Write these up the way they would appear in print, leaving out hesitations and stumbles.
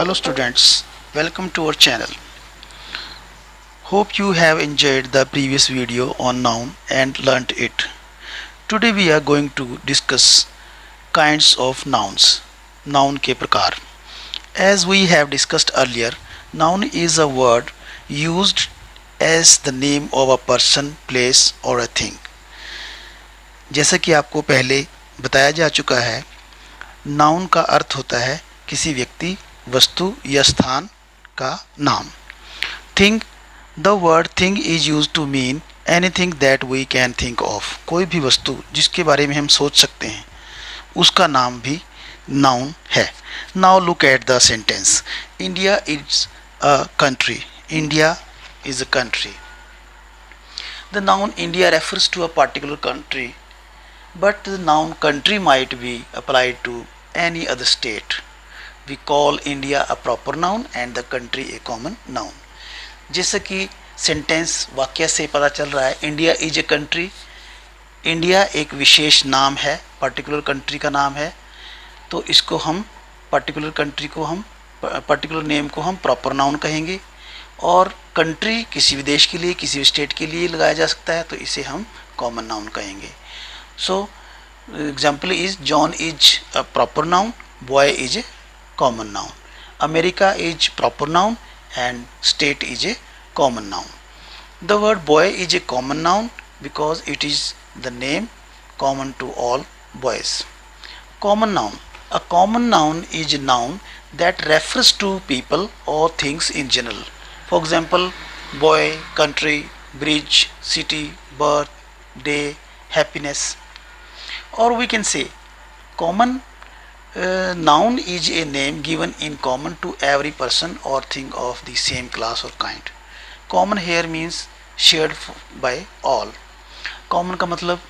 Hello students, welcome to our channel. Hope you have enjoyed the previous video on noun and learnt it. Today we are going to discuss kinds of nouns. Noun के प्रकार. As we have discussed earlier, noun is a word used as the name of a person, place or a thing. जैसा कि आपको पहले बताया जा चुका है, नाउन का अर्थ होता है किसी व्यक्ति, वस्तु या स्थान का नाम. Thing, the word thing is use to mean anything that we can think of. कोई भी वस्तु जिसके बारे में हम सोच सकते हैं उसका नाम भी नाउन है. Now look at the sentence. India is a country. India is a country. The noun India refers to a particular country, but the noun country might be applied to any other state. We call India a proper noun and the country a common noun. जैसे कि sentence वाक्य से पता चल रहा है, India is a country. India एक विशेष नाम है, पर्टिकुलर कंट्री का नाम है, तो इसको हम पर्टिकुलर कंट्री को हम पर्टिकुलर नेम को हम प्रॉपर नाउन कहेंगे. और कंट्री किसी भी देश के लिए, किसी भी स्टेट के लिए लगाया जा सकता है, तो इसे हम कॉमन नाउन कहेंगे. So, example is John is a proper noun, boy is a common noun. America is proper noun and state is a common noun. The word boy is a common noun because it is the name common to all boys. Common noun. A common noun is a noun that refers to people or things in general. For example, boy, country, bridge, city, birth, day, happiness. Or we can say common noun is a name given in common to every person or thing of the same class or kind. Common here means shared by all. Common का मतलब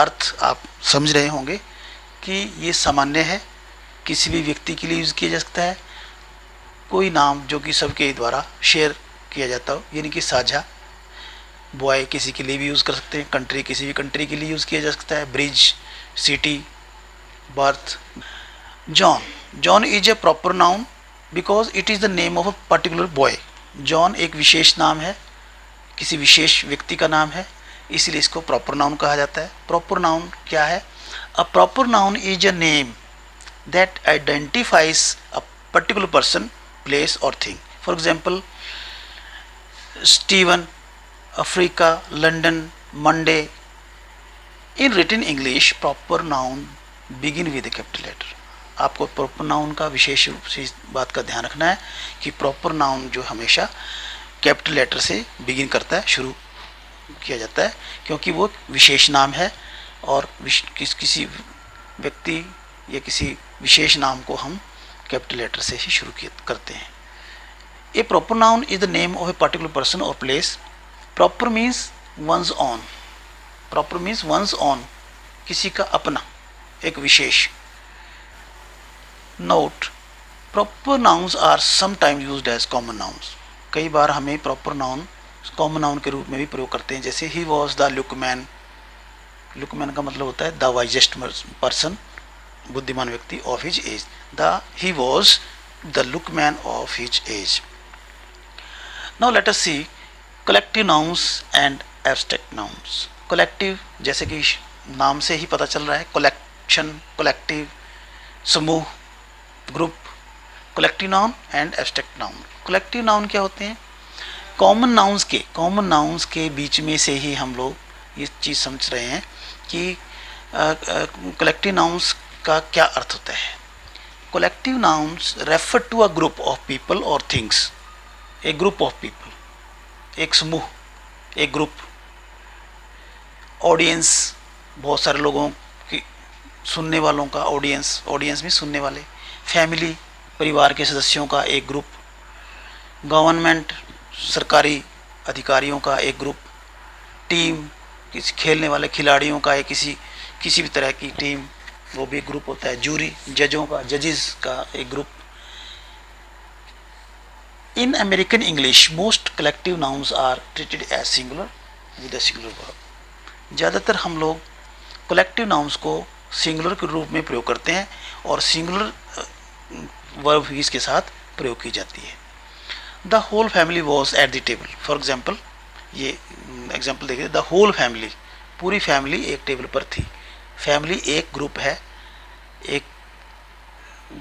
अर्थ आप समझ रहे होंगे कि ये सामान्य है, किसी भी व्यक्ति के लिए यूज़ किया जा सकता है. कोई नाम जो कि सबके द्वारा शेयर किया जाता हो, यानी कि साझा. बॉय किसी के लिए भी यूज़ कर सकते हैं, कंट्री किसी भी कंट्री के लिए यूज़ किया जा सकता है, bridge, city, birth. John. John is a proper noun because it is the name of a particular boy. John एक विशेष नाम है, किसी विशेष व्यक्ति का नाम है, इसलिए इसको प्रॉपर नाउन कहा जाता है. प्रॉपर नाउन क्या है? A proper noun is a name that identifies a particular person, place और thing. For example, Steven, Africa, London, Monday. In written English, proper noun begin with a capital letter. आपको proper noun का विशेष रूप से इस बात का ध्यान रखना है कि प्रॉपर नाउन जो हमेशा कैपिटल लेटर से बिगिन करता है, शुरू किया जाता है, क्योंकि वो विशेष नाम है और किसी व्यक्ति या किसी विशेष नाम को हम कैपिटल लेटर से ही शुरू करते हैं. A proper noun is the name of a particular person और place. Proper means one's own. Proper means one's own, किसी का अपना, एक विशेष. Note, proper nouns are sometime used as common nouns. कई बार हमें प्रॉपर नाउन कॉमन नाउन के रूप में भी प्रयोग करते हैं. जैसे he was the Luqman. Luqman का मतलब होता है द वाइजेस्ट पर्सन, बुद्धिमान व्यक्ति of his age. He was the Luqman of his age. Now let us see collective nouns and abstract nouns. Collective जैसे कि नाम से ही पता चल रहा है, कलेक्शन, कलेक्टिव, समूह, group. Collective noun and abstract noun. Collective noun क्या होते हैं? कॉमन नाउन्स के बीच में से ही हम लोग ये चीज़ समझ रहे हैं कि कलेक्टिव नाउन्स का क्या अर्थ होता है. Collective nouns refer to a group of people और things. A group of people, एक समूह, एक ग्रुप. ऑडियंस, बहुत सारे लोगों की, सुनने वालों का ऑडियंस. ऑडियंस में सुनने वाले. फैमिली, परिवार के सदस्यों का एक ग्रुप. गवर्नमेंट, सरकारी अधिकारियों का एक ग्रुप. टीम, किसी खेलने वाले खिलाड़ियों का, किसी भी तरह की टीम, वो भी एक ग्रुप होता है. जूरी, जजों का, जजेस का एक group. In American English, most collective nouns are treated as singular with a singular verb. ज़्यादातर हम लोग collective nouns को सिंगुलर के रूप में प्रयोग करते हैं और सिंगुलर वर्ब इसके साथ प्रयोग की जाती है। The whole family was at the table, for example ये एग्जाम्पल देखिए, द होल फैमिली, पूरी फैमिली एक टेबल पर थी। फैमिली एक ग्रुप है, एक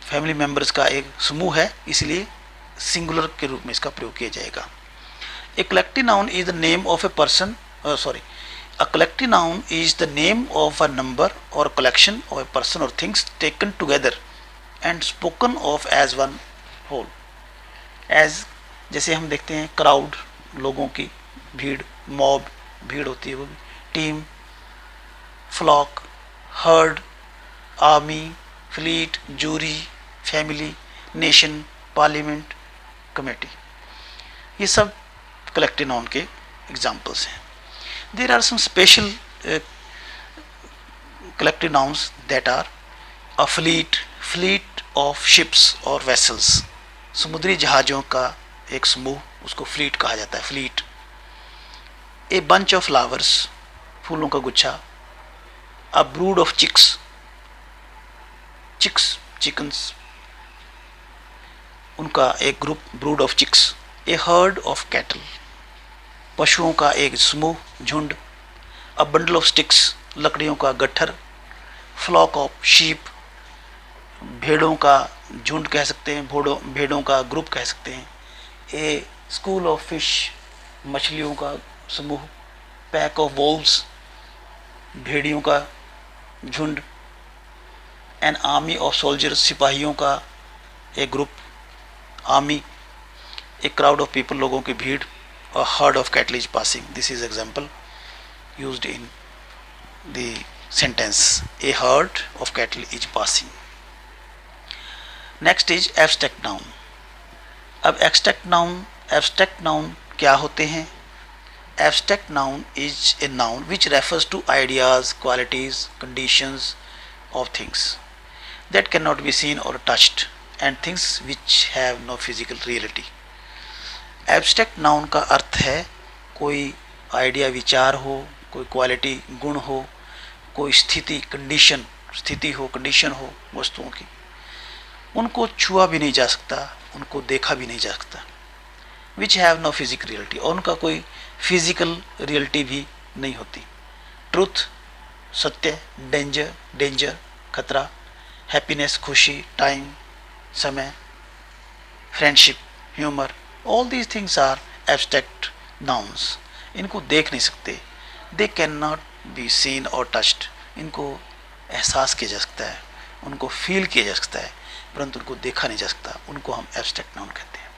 फैमिली मेंबर्स का एक समूह है, इसलिए सिंगुलर के रूप में इसका प्रयोग किया जाएगा। A collective noun is the name of a person, sorry, a collective noun is the name of a number or collection of a person or things taken together and spoken of as one whole. As जैसे हम देखते हैं crowd, लोगों की भीड़, mob भीड़ होती है वो भी, team, flock, herd, army, fleet, jury, family, nation, parliament, committee, ये सब कलेक्टिव नाउन के एग्जाम्पल्स हैं। There are some special collective nouns that are a fleet, fleet of ships or vessels, समुद्री जहाज़ों का एक समूह, उसको फ्लीट कहा जाता है, fleet. A bunch of flowers, फूलों का गुच्छा। A brood of chicks, chicks chickens, उनका एक group, brood of chicks. A herd of cattle, पशुओं का एक समूह, झुंड। अ बंडल ऑफ स्टिक्स, लकड़ियों का गट्ठर। फ्लॉक ऑफ शीप, भेड़ों का झुंड कह सकते हैं, भेड़ों का ग्रुप कह सकते हैं। ए स्कूल ऑफ फिश, मछलियों का समूह। पैक ऑफ वोल्व्स, भेड़ियों का झुंड। एन आर्मी ऑफ सोल्जर्स, सिपाहियों का एक group, army. A crowd of people, लोगों की भीड़। A herd of cattle is passing. This is example used in the sentence. A herd of cattle is passing. Next is abstract noun. अब abstract noun क्या होते हैं? Abstract noun is a noun which refers to ideas, qualities, conditions of things that cannot be seen or touched and things which have no physical reality. Abstract noun का अर्थ है कोई idea, विचार हो, कोई quality, गुण हो, कोई स्थिति, कंडीशन, स्थिति हो, कंडीशन हो वस्तुओं की, उनको छुआ भी नहीं जा सकता, उनको देखा भी नहीं जा सकता। Which have no physical reality, और उनका कोई फिजिकल रियलिटी भी नहीं होती। ट्रूथ, सत्य। डेंजर, डेंजर, खतरा। हैप्पीनेस, खुशी। टाइम, समय। Friendship, humour. All these things are abstract nouns. इनको देख नहीं सकते, they cannot be seen or touched. इनको एहसास किया जा सकता है, उनको फील किया जा सकता है, परंतु उनको देखा नहीं जा सकता, उनको हम abstract noun कहते हैं।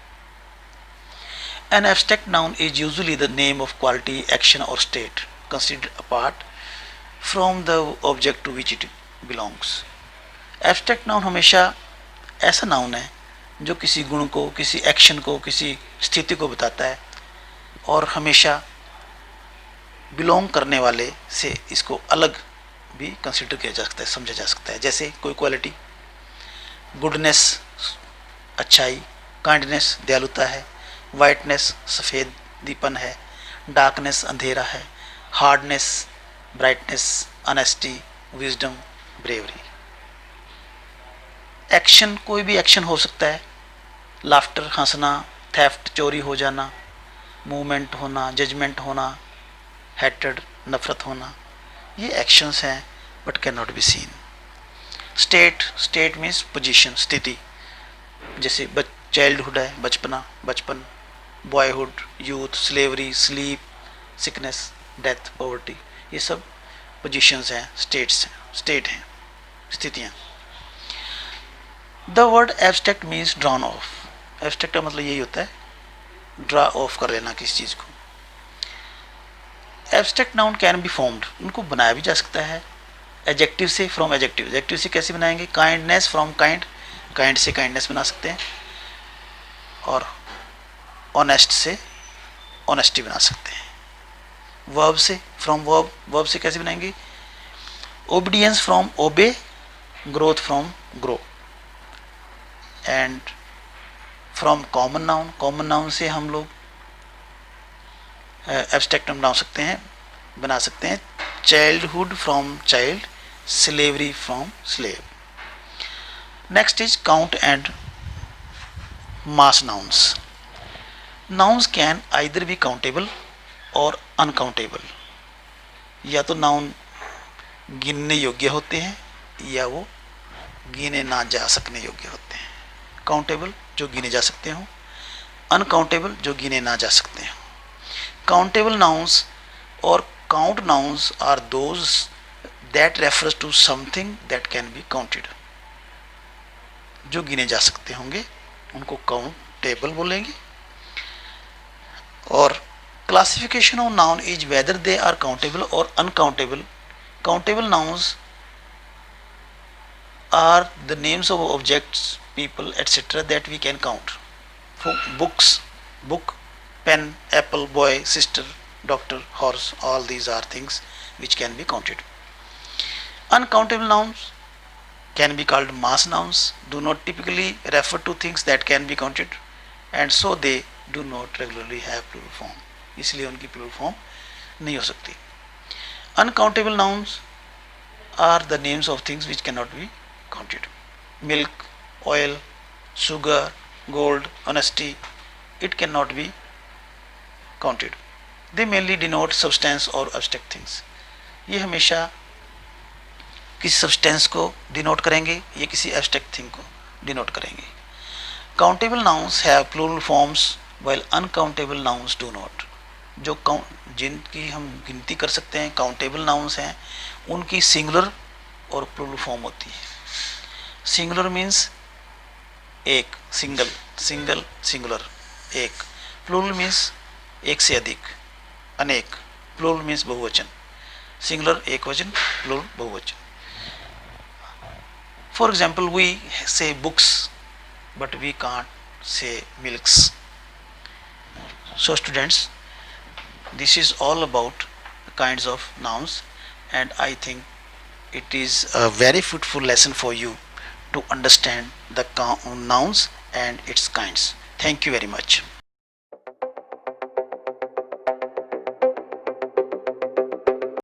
An abstract noun is usually the name of quality, action or state considered apart from the object to which it belongs. Abstract noun हमेशा ऐसा नाउन है जो किसी गुण को, किसी एक्शन को, किसी स्थिति को बताता है और हमेशा बिलोंग करने वाले से इसको अलग भी कंसिडर किया जा सकता है, समझा जा सकता है। जैसे कोई क्वालिटी, गुडनेस, अच्छाई। काइंडनेस, दयालुता है। वाइटनेस, सफ़ेदीपन है। डार्कनेस, अंधेरा है। Hardness, brightness. Honesty, wisdom, bravery. Action, कोई भी एक्शन हो सकता है। लाफ्टर, हंसना। थेफ्ट, चोरी हो जाना। मूवमेंट होना, जजमेंट होना। हेटेड, नफरत होना। ये एक्शंस हैं but can not be seen. State, state means position, स्थिति। जैसे चाइल्डहुड है, बचपना, बचपन। Boyhood, youth. Slavery, sleep, sickness, death, poverty. ये सब पोजीशंस हैं, स्टेट्स हैं, स्टेट हैं, स्थितियाँ। The word abstract means drawn of. Abstract का मतलब यही होता है ड्रा ऑफ कर लेना किसी चीज़ को। Abstract noun can be formed, उनको बनाया भी जा सकता है एडजेक्टिव से, फ्रॉम एडजेक्टिव। एडजेक्टिव से कैसे बनाएंगे? काइंडनेस फ्रॉम काइंड, काइंड से काइंडनेस बना सकते हैं। और ऑनेस्ट से ऑनेस्टी बना सकते हैं। वर्ब से, फ्रॉम वर्ब, वर्ब से कैसे बनाएंगे? Obedience from obey, growth from grow. And from common noun, common noun से हम लोग एब्स्ट्रैक्ट नाउन बना सकते हैं। Childhood from child, slavery from slave. Next is count and Mass nouns. Nouns can either be countable और uncountable, या तो noun गिनने योग्य होते हैं या वो गिने ना जा सकने योग्य होते हैं। काउंटेबल जो गिने जा सकते हो, अनकाउंटेबल जो गिने ना जा सकते हो। काउंटेबल नाउन्स और count nouns are those that refers to something that can be counted. जो गिने जा सकते होंगे उनको काउंटेबल बोलेंगे। और classification of noun is whether they are countable और uncountable. Countable nouns are the names of objects, people, etc. that we can count. For books, book, pen, apple, boy, sister, doctor, horse, all these are things which can be counted. Uncountable nouns can be called mass nouns, do not typically refer to things that can be counted, and so they do not regularly have plural form. इसलिए उनकी plural form नहीं हो सकती. Uncountable nouns are the names of things which cannot be counted. Milk, oil, sugar, gold, honesty, it cannot be counted. They mainly denote substance or abstract things. ये हमेशा किसी substance को denote करेंगे या किसी एब्स्ट्रैक्ट थिंग को denote करेंगे. Countable nouns have plural forms while uncountable nouns do not. जो जिनकी हम गिनती कर सकते हैं काउंटेबल नाउन्स हैं, उनकी सिंगुलर और प्लूरल फॉर्म होती है. सिंगुलर मीन्स एक, सिंगल, सिंगल, सिंगुलर, एक. प्लूरल मीन्स एक से अधिक, अनेक. प्लूरल मीन्स बहुवचन. सिंगुलर एक वचन, प्लूरल बहुवचन. For example, we say books, but we can't say milks. So students, this is all about kinds of nouns, and I think it is a very fruitful lesson for you to understand the nouns and its kinds. Thank you very much.